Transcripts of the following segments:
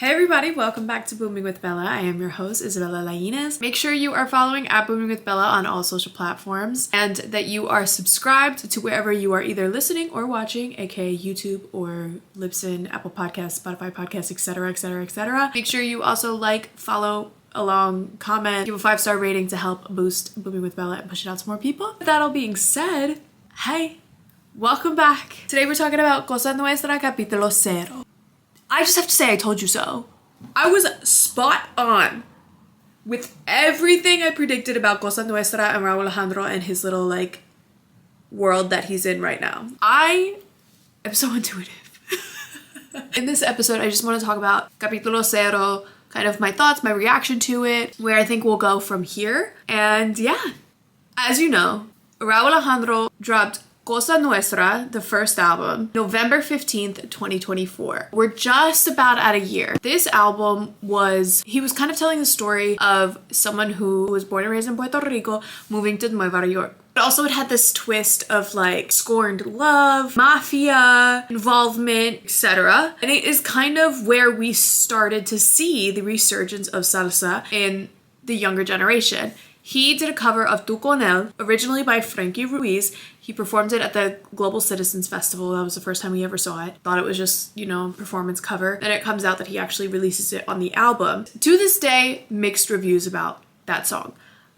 Hey everybody, welcome back to Booming with Bella. I am your host, Isabella Lainez. Make sure you are following at Booming with Bella on all social platforms and that you are subscribed to wherever you are either listening or watching, aka YouTube or Libsyn, Apple Podcasts, Spotify Podcasts, etc, etc, etc. Make sure you also like, follow along, comment, give a 5-star rating to help boost Booming with Bella and push it out to more people. With that all being said, hey, welcome back. Today we're talking about Cosa Nuestra, Capítulo 0. I just have to say I told you so. I was spot on with everything I predicted about Cosa Nuestra and Rauw Alejandro and his little like world that he's in right now. I am so intuitive. In this episode, I just want to talk about Capítulo 0, kind of my thoughts, my reaction to it, where I think we'll go from here. And yeah, as you know, Rauw Alejandro dropped Cosa Nuestra, the first album, November 15th, 2024. We're just about at a year. This album he was kind of telling the story of someone who was born and raised in Puerto Rico, moving to Nueva York. But also it had this twist of like scorned love, mafia, involvement, etc. And it is kind of where we started to see the resurgence of salsa in the younger generation. He did a cover of Tu Con Él, originally by Frankie Ruiz. He performed it at the Global Citizens Festival. That was the first time we ever saw it. Thought it was just, performance cover. Then it comes out that he actually releases it on the album. To this day, mixed reviews about that song.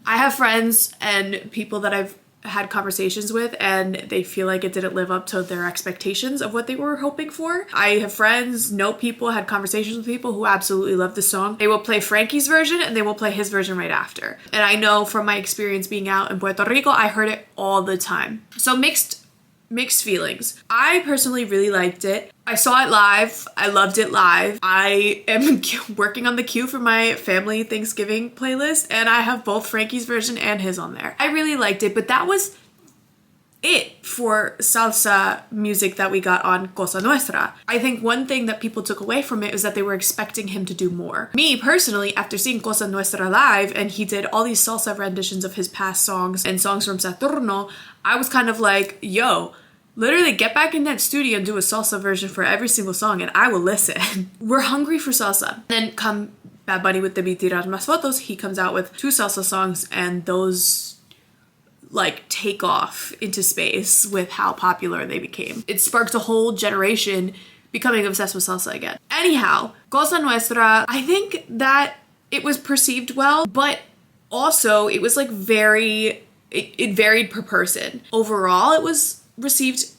I have friends and people that I've had conversations with and they feel like it didn't live up to their expectations of what they were hoping for. I have friends, know people, had conversations with people who absolutely love the song. They will play Frankie's version and they will play his version right after. And I know from my experience being out in Puerto Rico, I heard it all the time. So mixed feelings. I personally really liked it. I saw it live. I loved it live. I am working on the queue for my family Thanksgiving playlist and I have both Frankie's version and his on there. I really liked it, but that was it for salsa music that we got on Cosa Nuestra. I think one thing that people took away from it was that they were expecting him to do more. Me personally, after seeing Cosa Nuestra live and he did all these salsa renditions of his past songs and songs from Saturno, I was kind of like, yo, literally get back in that studio and do a salsa version for every single song and I will listen. We're hungry for salsa. Then come Bad Bunny with the Me Tirar Más Fotos. He comes out with 2 salsa songs and those like take off into space with how popular they became. It sparked a whole generation becoming obsessed with salsa again. Anyhow, Cosa Nuestra, I think that it was perceived well, but also it was like it varied per person. Overall, it was received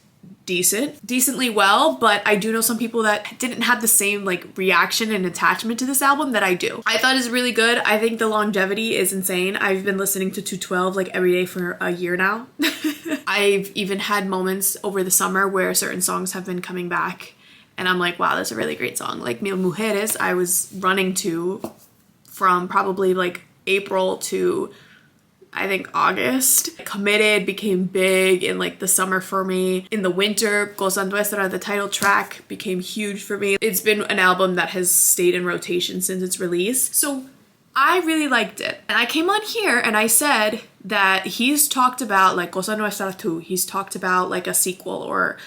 decently well, but I do know some people that didn't have the same like reaction and attachment to this album that I do. I thought it's really good. I think the longevity is insane. I've been listening to 212 like every day for a year now. I've even had moments over the summer where certain songs have been coming back and I'm like, wow, that's a really great song. Like Mil Mujeres, I was running to from probably like April to I think August. Committed became big in like the summer for me. In the winter, Cosa Nuestra, the title track, became huge for me. It's been an album that has stayed in rotation since its release. So I really liked it. And I came on here and I said that he's talked about like Cosa Nuestra 2. He's talked about like a sequel or,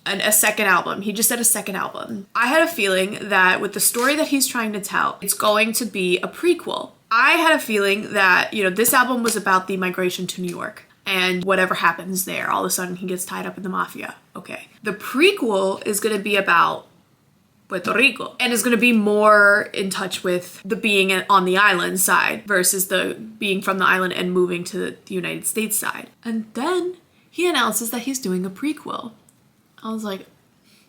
a second album. He just said a second album. I had a feeling that with the story that he's trying to tell, it's going to be a prequel. I had a feeling that, this album was about the migration to New York and whatever happens there. All of a sudden he gets tied up in the mafia. Okay. The prequel is going to be about Puerto Rico and is going to be more in touch with the being on the island side versus the being from the island and moving to the United States side. And then he announces that he's doing a prequel. I was like,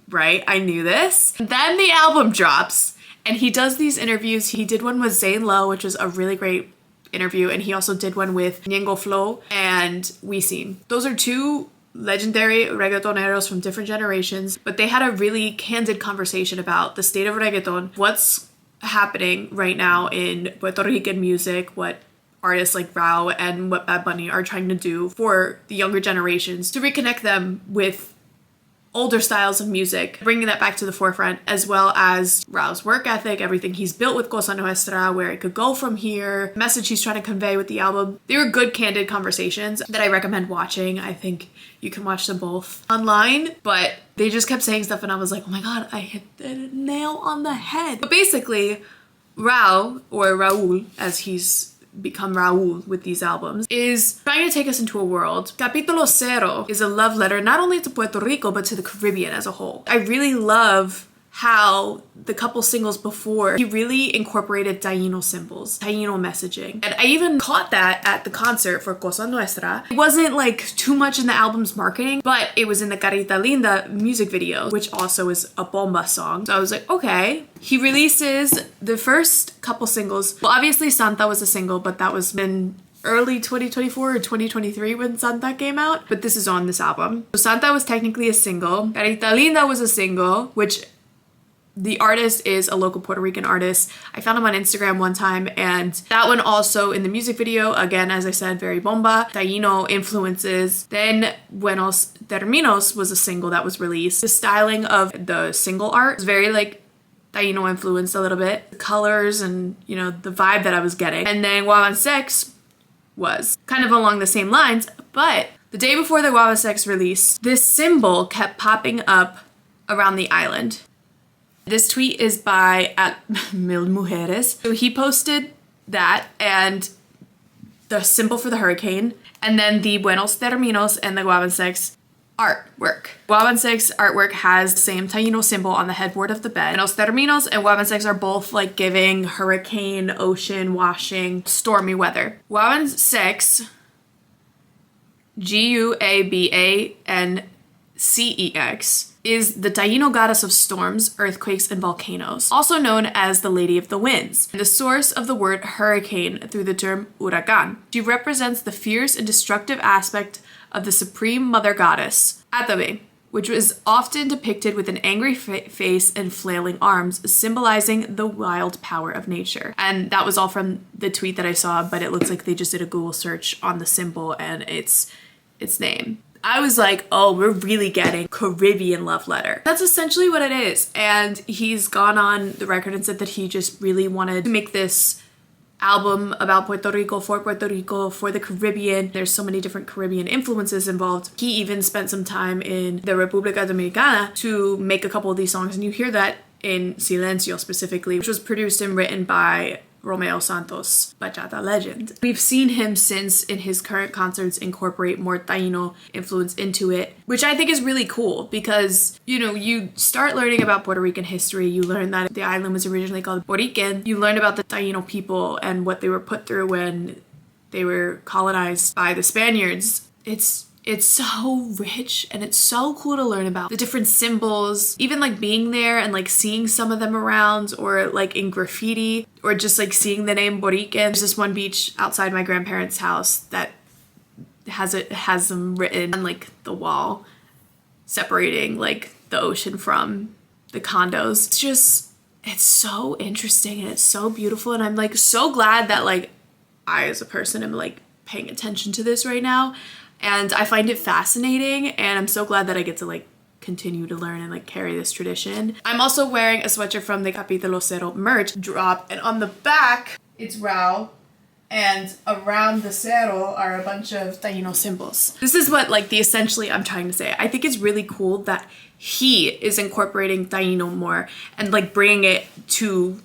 right, I knew this. And then the album drops. And he does these interviews. He did one with Zane Lowe, which was a really great interview. And he also did one with Ñengo Flow and Wisin. Those are 2 legendary reggaetoneros from different generations. But they had a really candid conversation about the state of reggaeton, what's happening right now in Puerto Rican music, what artists like Rauw and what Bad Bunny are trying to do for the younger generations to reconnect them with older styles of music, bringing that back to the forefront, as well as Rauw's work ethic, everything he's built with Cosa Nuestra, where it could go from here, message he's trying to convey with the album. They were good, candid conversations that I recommend watching. I think you can watch them both online, but they just kept saying stuff and I was like, oh my god, I hit the nail on the head. But basically, Rauw, or Rauw, as he's become Rauw with these albums, is trying to take us into a world. Capítulo Cero is a love letter not only to Puerto Rico but to the Caribbean as a whole. I really love how the couple singles before, he really incorporated Taino symbols, Taino messaging. And I even caught that at the concert for Cosa Nuestra. It wasn't like too much in the album's marketing, but it was in the Carita Linda music video, which also is a bomba song. So I was like, okay. He releases the first couple singles. Well, obviously Santa was a single, but that was in early 2024 or 2023 when Santa came out. But this is on this album. So Santa was technically a single. Carita Linda was a single, which the artist is a local Puerto Rican artist. I found him on Instagram one time, and that one also in the music video, again, as I said, very bomba, Taino influences. Then Buenos Terminos was a single that was released. The styling of the single art was very like Taino influenced a little bit. The colors and, you know, the vibe that I was getting. And then Guava Sex was kind of along the same lines, but the day before the Guava Sex release, this symbol kept popping up around the island. This tweet is by @Mil Mujeres. So he posted that and the symbol for the hurricane, and then the Buenos Terminos and the Guava Sex artwork. Guava Sex artwork has the same Taino symbol on the headboard of the bed. Buenos Terminos and Guava Sex are both like giving hurricane, ocean, washing, stormy weather. Guava Sex, Guabancex, is the Taino goddess of storms, earthquakes, and volcanoes, also known as the Lady of the Winds, and the source of the word hurricane through the term huracán. She represents the fierce and destructive aspect of the supreme mother goddess, Atabe, which was often depicted with an angry face and flailing arms, symbolizing the wild power of nature. And that was all from the tweet that I saw, but it looks like they just did a Google search on the symbol and its name. I was like, oh, we're really getting Caribbean love letter. That's essentially what it is. And he's gone on the record and said that he just really wanted to make this album about Puerto Rico, for the Caribbean. There's so many different Caribbean influences involved. He even spent some time in the República Dominicana to make a couple of these songs. And you hear that in Silencio specifically, which was produced and written by Romeo Santos, bachata legend. We've seen him since in his current concerts incorporate more Taino influence into it, which I think is really cool because, you know, you start learning about Puerto Rican history, you learn that the island was originally called Boriquen, you learn about the Taino people and what they were put through when they were colonized by the Spaniards. It's so rich and it's so cool to learn about the different symbols, even like being there and like seeing some of them around or like in graffiti or just like seeing the name Boriquen. There's this one beach outside my grandparents' house that has them written on like the wall separating like the ocean from the condos. It's so interesting and it's so beautiful, and I'm like so glad that like I as a person am like paying attention to this right now. And I find it fascinating, and I'm so glad that I get to like continue to learn and like carry this tradition. I'm also wearing a sweatshirt from the Capítulo Cero merch drop, and on the back it's Rauw, and around the cero are a bunch of Taino symbols. This is what like the essentially I'm trying to say. I think it's really cool that he is incorporating Taino more and like bringing it to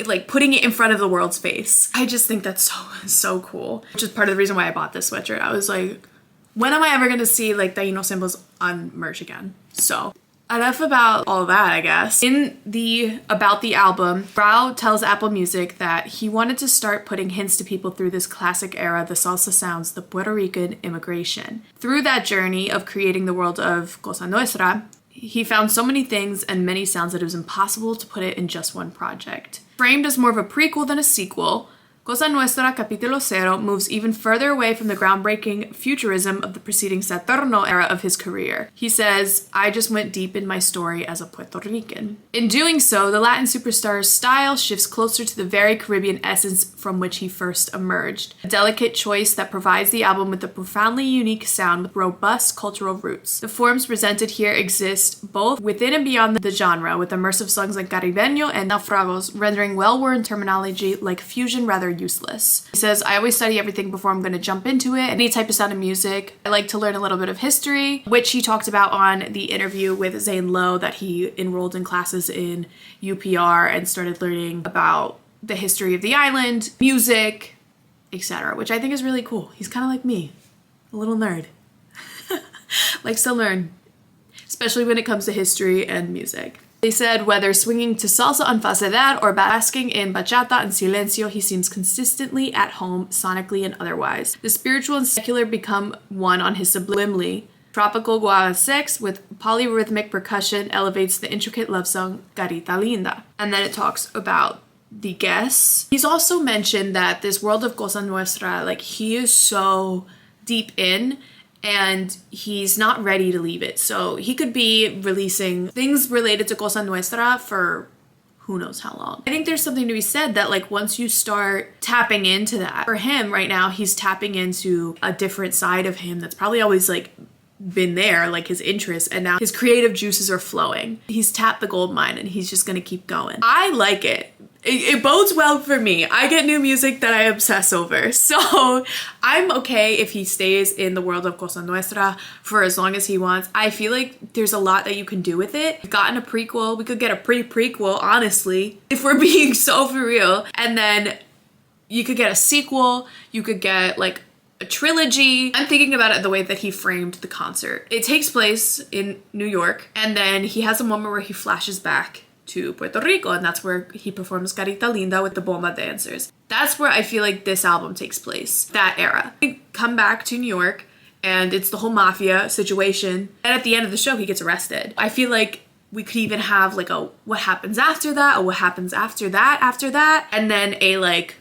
like putting it in front of the world's face. I just think that's so cool, which is part of the reason why I bought this sweatshirt. I was like, when am I ever gonna see like Taino symbols on merch again? So enough about all that, I guess. In the About the album, Rauw tells Apple Music that he wanted to start putting hints to people through this classic era, the salsa sounds, the Puerto Rican immigration. Through that journey of creating the world of Cosa Nuestra, he found so many things and many sounds that it was impossible to put it in just one project. Framed as more of a prequel than a sequel, Cosa Nuestra, Capítulo Cero moves even further away from the groundbreaking futurism of the preceding Saturno era of his career. He says, I just went deep in my story as a Puerto Rican. In doing so, the Latin superstar's style shifts closer to the very Caribbean essence from which he first emerged. A delicate choice that provides the album with a profoundly unique sound with robust cultural roots. The forms presented here exist both within and beyond the genre, with immersive songs like Caribeño and Naufragos rendering well-worn terminology like fusion rather useless. He says, I always study everything before I'm going to jump into it, any type of sound of music. I like to learn a little bit of history, which he talked about on the interview with Zane Lowe, that he enrolled in classes in UPR and started learning about the history of the island, music, etc., which I think is really cool. He's kind of like me, a little nerd. Likes to learn, especially when it comes to history and music. They said whether swinging to salsa en falsedad or basking in bachata and silencio, he seems consistently at home, sonically and otherwise. The spiritual and secular become one on his sublimely. Tropical guava sex with polyrhythmic percussion elevates the intricate love song Carita Linda. And then it talks about the guests. He's also mentioned that this world of Cosa Nuestra, like, he is so deep in, and he's not ready to leave it. So he could be releasing things related to Cosa Nuestra for who knows how long. I think there's something to be said that, like, once you start tapping into that, for him right now, he's tapping into a different side of him that's probably always, like, been there, like his interests, and now his creative juices are flowing. He's tapped the gold mine and he's just gonna keep going. I like it. It bodes well for me. I get new music that I obsess over. So I'm okay if he stays in the world of Cosa Nuestra for as long as he wants. I feel like there's a lot that you can do with it. We've gotten a prequel. We could get a pre-prequel, honestly, if we're being so for real. And then you could get a sequel. You could get like a trilogy. I'm thinking about it the way that he framed the concert. It takes place in New York, and then he has a moment where he flashes back to Puerto Rico, and that's where he performs Carita Linda with the bomba dancers. That's where I feel like this album takes place, that era. We come back to New York, and it's the whole mafia situation, and at the end of the show, he gets arrested. I feel like we could even have like a what happens after that, or what happens after that, and then a like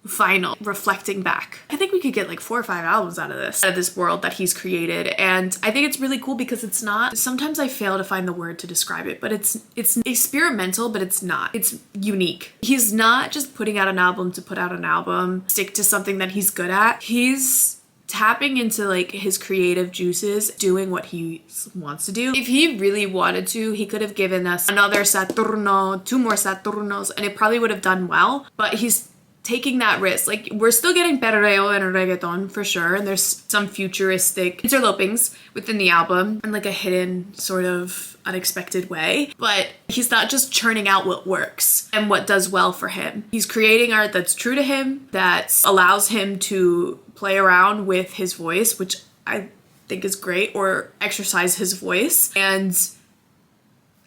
final reflecting back. I think we could get like 4 or 5 albums out of this world that he's created, and I think it's really cool because it's not, sometimes I fail to find the word to describe it, but it's experimental, but it's not. It's unique. He's not just putting out an album to put out an album, stick to something that he's good at. He's tapping into like his creative juices, doing what he wants to do. If he really wanted to, he could have given us another Saturno, 2 more Saturnos, and it probably would have done well, but he's taking that risk. Like, we're still getting perreo and reggaeton for sure, and there's some futuristic interlopings within the album in like a hidden sort of unexpected way, but he's not just churning out what works and what does well for him. He's creating art that's true to him, that allows him to play around with his voice, which I think is great, or exercise his voice, and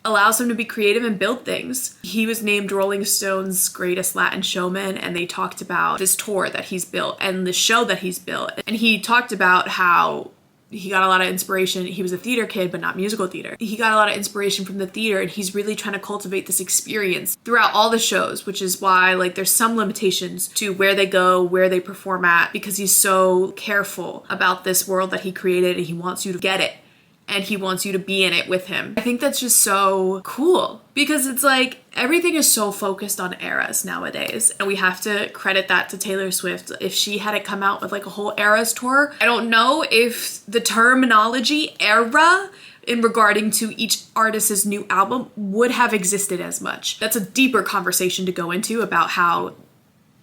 allows him to be creative and build things. He was named Rolling Stone's greatest Latin showman, and they talked about this tour that he's built and the show that he's built. And he talked about how he got a lot of inspiration. He was a theater kid, but not musical theater. He got a lot of inspiration from the theater, and he's really trying to cultivate this experience throughout all the shows, which is why like there's some limitations to where they go, where they perform at, because he's so careful about this world that he created, and he wants you to get it. And he wants you to be in it with him. I think that's just so cool, because it's like everything is so focused on eras nowadays, and we have to credit that to Taylor Swift. If she hadn't come out with like a whole eras tour, I don't know if the terminology era in regarding to each artist's new album would have existed as much. That's a deeper conversation to go into about how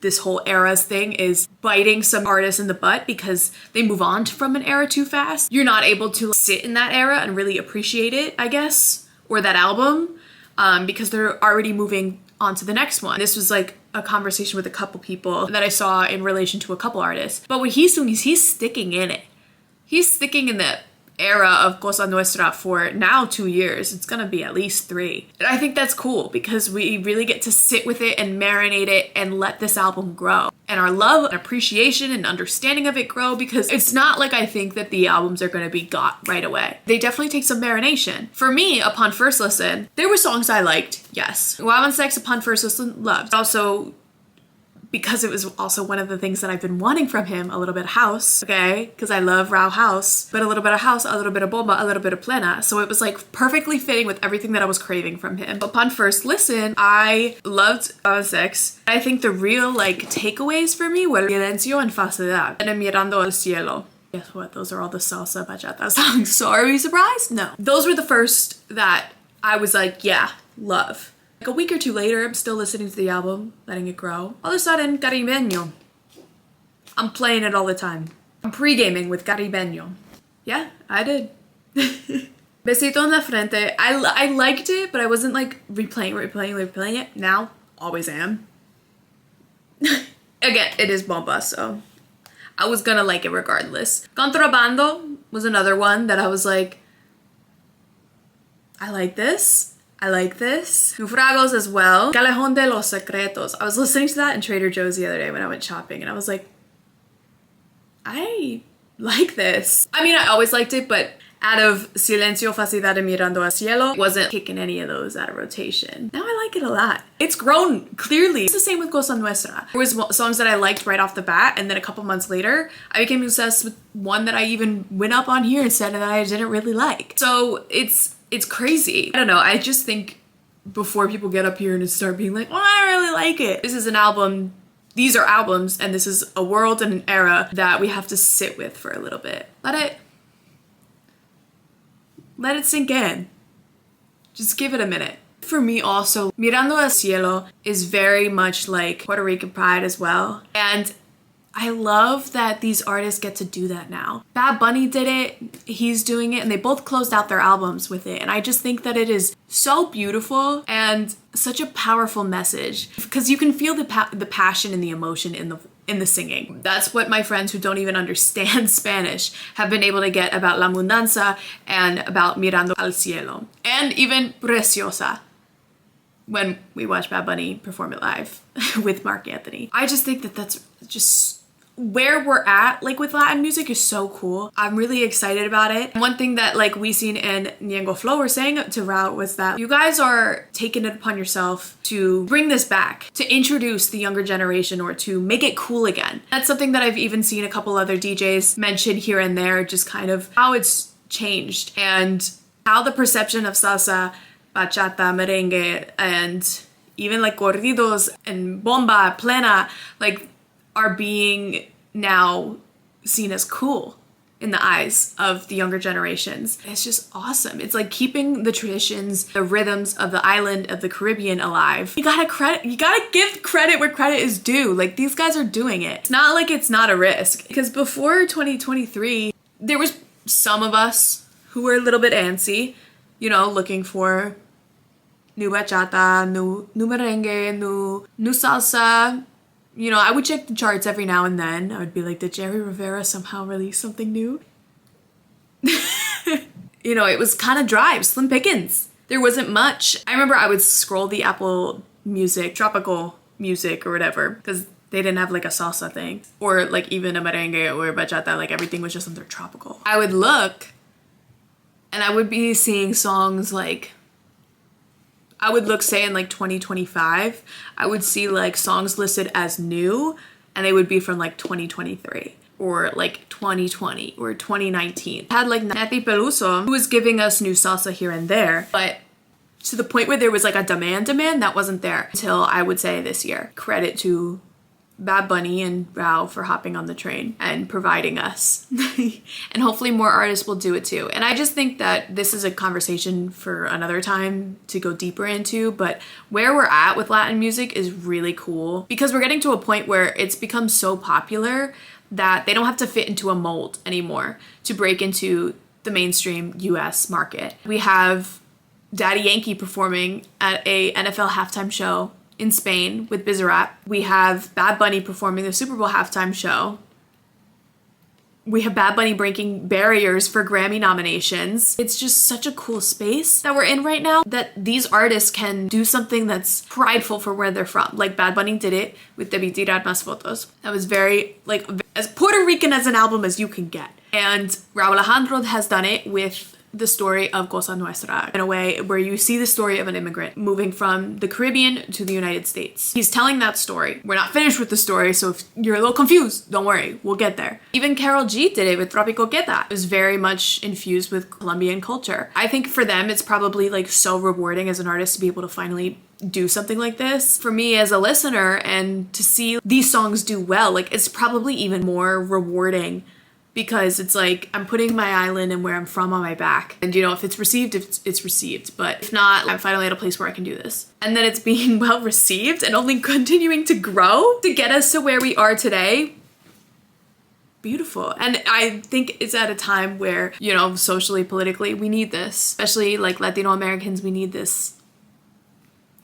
this whole eras thing is biting some artists in the butt because they move on from an era too fast. You're not able to sit in that era and really appreciate it, I guess, or that album, because they're already moving on to the next one. This was like a conversation with a couple people that I saw in relation to a couple artists. But what he's doing is he's sticking in it. He's sticking in the era of Cosa Nuestra for now 2 years. It's gonna be at least 3. And I think that's cool because we really get to sit with it and marinate it and let this album grow. And our love and appreciation and understanding of it grow, because it's not like I think that the albums are gonna be got right away. They definitely take some marination. For me, upon first listen, there were songs I liked, yes. Wow and Sex upon first listen, loved. Also, because it was also one of the things that I've been wanting from him, a little bit of house, okay? Because I love Rauw house, but a little bit of house, a little bit of bomba, a little bit of plena. So it was like perfectly fitting with everything that I was craving from him. Upon first listen, I loved faves. I think the real like takeaways for me were Silencio and Falsedad and Mirando al Cielo. Guess what? Those are all the salsa bachata songs. So are we surprised? No. Those were the first that I was like, yeah, love. Like a week or two later, I'm still listening to the album, letting it grow. All of a sudden, Caribeño. I'm playing it all the time. I'm pre-gaming with Caribeño. Yeah, I did. Besito en la frente. I liked it, but I wasn't like replaying it. Now, always am. Again, it is bomba, so I was gonna like it regardless. Contrabando was another one that I was like, I like this. I like this. Naufragos as well. Callejón de los Secretos. I was listening to that in Trader Joe's the other day when I went shopping, and I was like, I like this. I mean, I always liked it, but out of Silencio, Falsedad, and Mirando al Cielo, wasn't kicking any of those out of rotation. Now I like it a lot. It's grown, clearly. It's the same with Cosa Nuestra. There was songs that I liked right off the bat, and then a couple months later, I became obsessed with one that I even went up on here and said that I didn't really like. So it's crazy. I don't know, I just think before people get up here and start being like, well, I don't really like it. This is an album, these are albums, and this is a world and an era that we have to sit with for a little bit. Let it sink in. Just give it a minute. For me also, Mirando al Cielo is very much like Puerto Rican pride as well. And I love that these artists get to do that now. Bad Bunny did it, he's doing it, and they both closed out their albums with it. And I just think that it is so beautiful and such a powerful message because you can feel the passion and the emotion in the singing. That's what my friends who don't even understand Spanish have been able to get about La Mundanza and about Mirando al Cielo. And even Preciosa, when we watch Bad Bunny perform it live with Mark Anthony. I just think that that's just where we're at, like with Latin music, is so cool. I'm really excited about it. One thing that like we seen in Ñengo Flow were saying to Rauw was that you guys are taking it upon yourself to bring this back, to introduce the younger generation or to make it cool again. That's something that I've even seen a couple other DJs mention here and there, just kind of how it's changed and how the perception of salsa, bachata, merengue, and even like corridos and bomba, plena, like are being now seen as cool in the eyes of the younger generations. It's just awesome. It's like keeping the traditions, the rhythms of the island of the Caribbean alive. You gotta give credit where credit is due. Like these guys are doing it. It's not like it's not a risk. Because before 2023, there was some of us who were a little bit antsy, you know, looking for new bachata, new merengue, new salsa. You know, I would check the charts every now and then. I would be like, did Jerry Rivera somehow release something new? You know, it was kind of dry. It was slim pickings. There wasn't much. I remember I would scroll the Apple Music, tropical music or whatever, because they didn't have like a salsa thing or like even a merengue or bachata. Like everything was just under tropical. I would look and I would be seeing songs like, I would look, say, in like 2025, I would see like songs listed as new and they would be from like 2023 or like 2020 or 2019. I had like Nati Peluso who was giving us new salsa here and there, but to the point where there was like a demand that wasn't there until I would say this year. Credit to Bad Bunny and Rauw for hopping on the train and providing us. And hopefully more artists will do it too. And I just think that this is a conversation for another time to go deeper into, but where we're at with Latin music is really cool because we're getting to a point where it's become so popular that they don't have to fit into a mold anymore to break into the mainstream US market. We have Daddy Yankee performing at a NFL halftime show in Spain with Bizarrap. We have Bad Bunny performing the Super Bowl halftime show. We have Bad Bunny breaking barriers for Grammy nominations. It's just such a cool space that we're in right now that these artists can do something that's prideful for where they're from. Like Bad Bunny did it with Debí Tirar Más Fotos. That was very, like, as Puerto Rican as an album as you can get. And Rauw Alejandro has done it with the story of Cosa Nuestra in a way where you see the story of an immigrant moving from the Caribbean to the United States. He's telling that story. We're not finished with the story, so if you're a little confused, don't worry, we'll get there. Even Karol G did it with Tropico Queta. It was very much infused with Colombian culture. I think for them, it's probably like so rewarding as an artist to be able to finally do something like this. For me as a listener, and to see these songs do well, like it's probably even more rewarding, because it's like I'm putting my island and where I'm from on my back. And you know, if it's received, it's received. But if not, I'm finally at a place where I can do this. And then it's being well received and only continuing to grow to get us to where we are today. Beautiful. And I think it's at a time where, you know, socially, politically, we need this. Especially like Latino Americans, we need this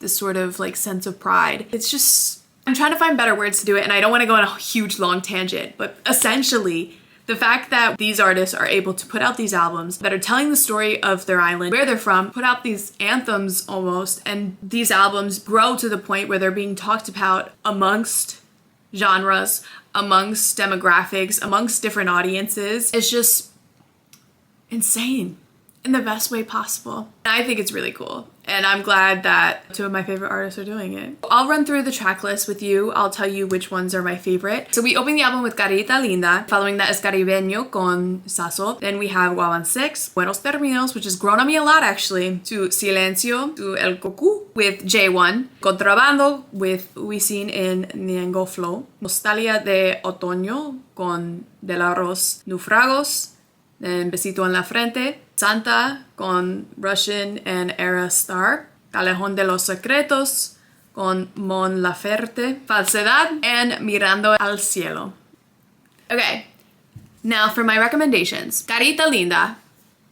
sort of like sense of pride. It's just, I'm trying to find better words to do it, and I don't want to go on a huge long tangent, but essentially, the fact that these artists are able to put out these albums that are telling the story of their island, where they're from, put out these anthems almost, and these albums grow to the point where they're being talked about amongst genres, amongst demographics, amongst different audiences, it's just insane in the best way possible. And I think it's really cool. And I'm glad that two of my favorite artists are doing it. I'll run through the track list with you. I'll tell you which ones are my favorite. So we open the album with Carita Linda. Following that is Caribeño con Sasso. Then we have Guavan 6, Buenos Términos, which has grown on me a lot actually, to Silencio, to El Cocu with J1, Contrabando with Wisin in Niengo Flow, Nostalgia de Otoño con Del Arroz Naufragos, then Besito en la Frente, Santa con Russian and Era Star, Callejón de los Secretos con Mon Laferte, Falsedad, and Mirando al Cielo. Okay, now for my recommendations. Carita Linda,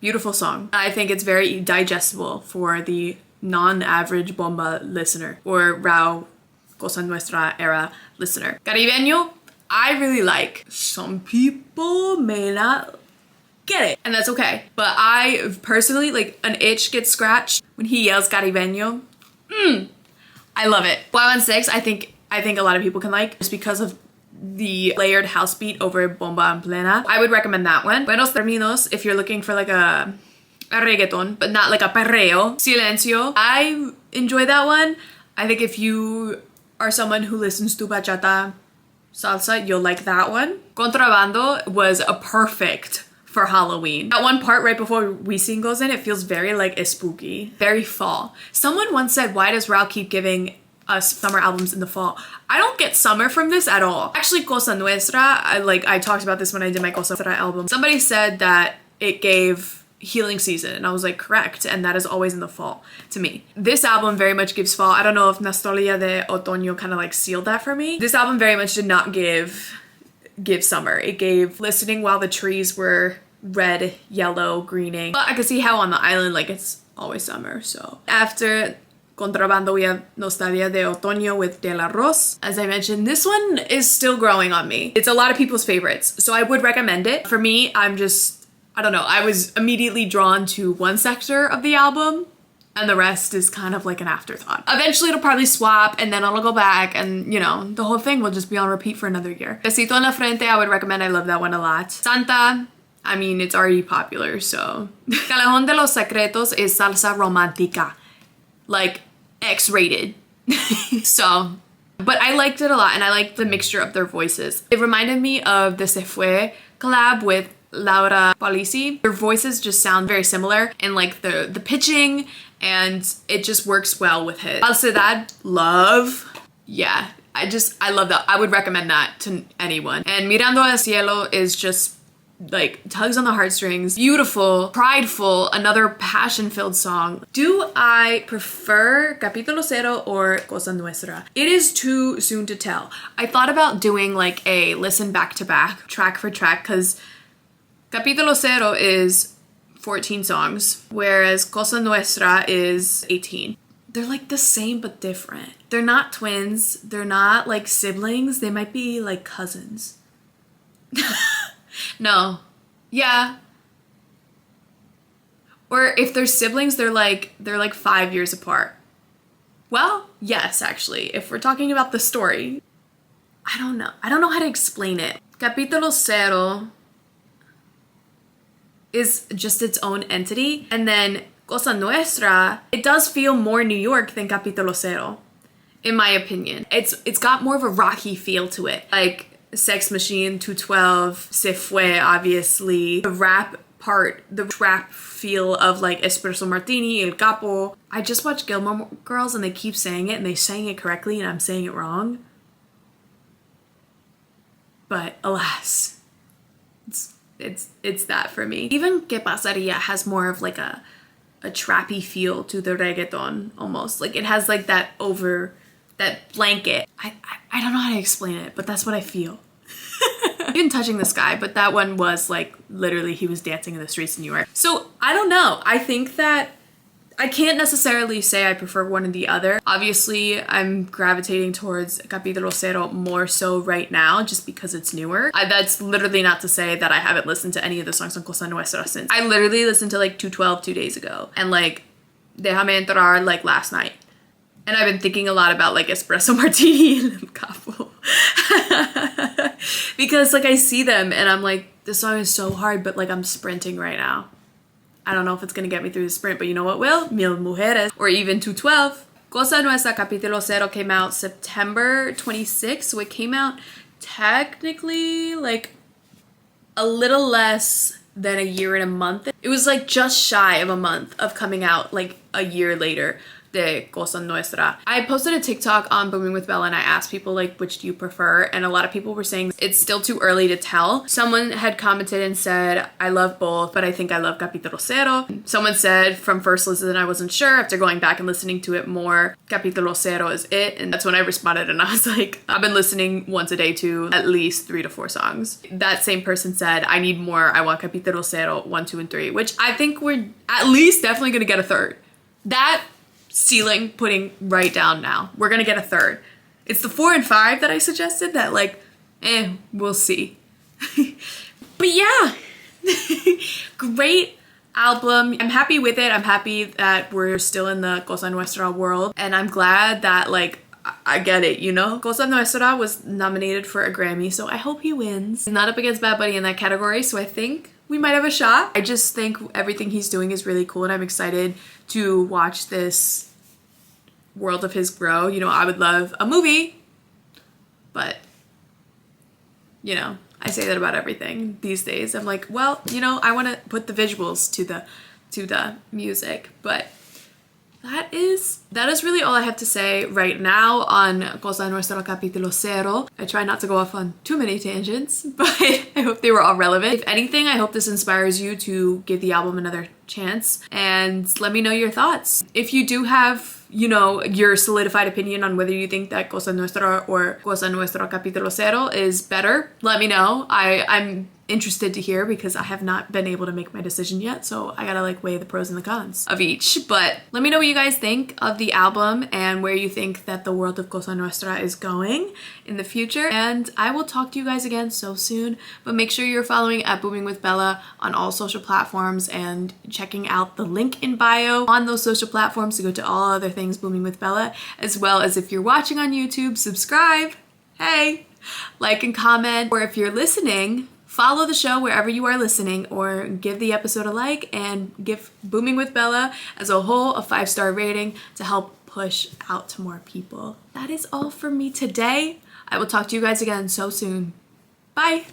beautiful song. I think it's very digestible for the non-average bomba listener or Rauw, Cosa Nuestra era listener. Caribeño, I really like. Some people may not get it, and that's okay. But I personally, like, an itch gets scratched when he yells Caribeño. I love it. Guavan 6, I think a lot of people can like, just because of the layered house beat over Bomba en Plena. I would recommend that one. Buenos Términos, if you're looking for like a reggaeton, but not like a perreo. Silencio, I enjoy that one. I think if you are someone who listens to bachata, salsa, you'll like that one. Contrabando was a perfect for Halloween. That one part right before Wisin goes in, it feels very like spooky, very fall. Someone once said, why does Rauw keep giving us summer albums in the fall? I don't get summer from this at all. Actually, Cosa Nuestra, I talked about this when I did my Cosa Nuestra album. Somebody said that it gave healing season, and I was like, correct, and that is always in the fall to me. This album very much gives fall. I don't know if Nostalgia de Otoño kind of like sealed that for me. This album very much did not give summer. It gave listening while the trees were red, yellow, greening. But I can see how on the island, like, it's always summer, so. After Contrabando, we have Nostalgia de Otoño with Del Arroz. As I mentioned, this one is still growing on me. It's a lot of people's favorites, so I would recommend it. For me, I don't know, I was immediately drawn to one sector of the album, and the rest is kind of like an afterthought. Eventually it'll probably swap, and then it'll go back, and you know, the whole thing will just be on repeat for another year. Besito en la Frente, I would recommend. I love that one a lot. Santa, I mean, it's already popular, so. Callejón de los Secretos is salsa romántica. Like, X-rated. So, but I liked it a lot, and I liked the mixture of their voices. It reminded me of the Se Fue collab with Laura Palisi. Their voices just sound very similar, and like the pitching, and it just works well with it. Falsedad, love. Yeah, I love that. I would recommend that to anyone. And Mirando al Cielo is just like tugs on the heartstrings, beautiful, prideful, another passion-filled song. Do I prefer Capítulo Cero or Cosa Nuestra? It is too soon to tell. I thought about doing like a listen back-to-back, track for track, because Capítulo Cero is 14 songs, whereas Cosa Nuestra is 18. They're like the same but different. They're not twins. They're not like siblings. They might be like cousins. No. Yeah. Or if they're siblings, they're like 5 years apart. Well, yes, actually. If we're talking about the story, I don't know. I don't know how to explain it. Capítulo Cero is just its own entity. And then Cosa Nuestra, it does feel more New York than Capítulo Cero, in my opinion. It's got more of a rocky feel to it. Like Sex Machine, 212, Se Fue, obviously. The rap part, the rap feel of like Espresso Martini, El Capo. I just watched Gilmore Girls and they keep saying it and they sang it correctly and I'm saying it wrong. But alas, it's that for me. Even Que Pasaría has more of like a trappy feel to the reggaeton almost. Like it has like that blanket. I don't know how to explain it, but that's what I feel. Even Touching the Sky, but that one was like literally he was dancing in the streets of New York. So I don't know. I think that I can't necessarily say I prefer one or the other. Obviously, I'm gravitating towards Capítulo Cero more so right now just because it's newer. That's literally not to say that I haven't listened to any of the songs on Cosa Nuestra since. I literally listened to like 212 2 days ago and like Déjame Entrar like last night. And I've been thinking a lot about like Espresso Martini and El Capo. Because like I see them and I'm like, this song is so hard, but like I'm sprinting right now. I don't know if it's gonna get me through the sprint, but you know what will? Mil Mujeres, or even 212. Cosa Nuestra Capítulo Cero came out September 26th, so it came out technically like a little less than a year and a month. It was like just shy of a month of coming out like a year later. De Cosa Nuestra. I posted a TikTok on Boomin with Bella and I asked people like which do you prefer, and a lot of people were saying it's still too early to tell. Someone had commented and said I love both, but I think I love Capítulo Cero. Someone said from first listen I wasn't sure, after going back and listening to it more, Capítulo Cero is it, and that's when I responded and I was like, I've been listening once a day to at least 3 to 4 songs. That same person said I need more, I want Capítulo Cero 1, 2, and 3, which I think we're at least definitely gonna get a third. That ceiling putting right down now. We're gonna get a third. It's the 4 and 5 that I suggested that like, we'll see. But yeah, great album. I'm happy with it. I'm happy that we're still in the Cosa Nuestra world. And I'm glad that like, I get it, you know? Cosa Nuestra was nominated for a Grammy, so I hope he wins. He's not up against Bad Bunny in that category, so I think we might have a shot. I just think everything he's doing is really cool and I'm excited to watch this world of his grow. You know, I would love a movie, but you know, I say that about everything these days. I'm like, well, you know, I want to put the visuals to the music, but that is really all I have to say right now on Cosa Nuestra Capítulo Cero. I try not to go off on too many tangents, but I hope they were all relevant. If anything, I hope this inspires you to give the album another chance and let me know your thoughts. If you do have, you know, your solidified opinion on whether you think that Cosa Nuestra or Cosa Nuestra Capítulo Cero is better, let me know. I'm interested to hear because I have not been able to make my decision yet, so I gotta like weigh the pros and the cons of each. But let me know what you guys think of the album and where you think that the world of Cosa Nuestra is going in the future, and I will talk to you guys again so soon. But make sure you're following at Boomin with Bella on all social platforms and checking out the link in bio on those social platforms to go to all other things Boomin with Bella, as well as if you're watching on YouTube, subscribe, hey, like and comment, or if you're listening, follow the show wherever you are listening, or give the episode a like and give Boomin with Bella as a whole a 5-star rating to help push out to more people. That is all for me today. I will talk to you guys again so soon. Bye!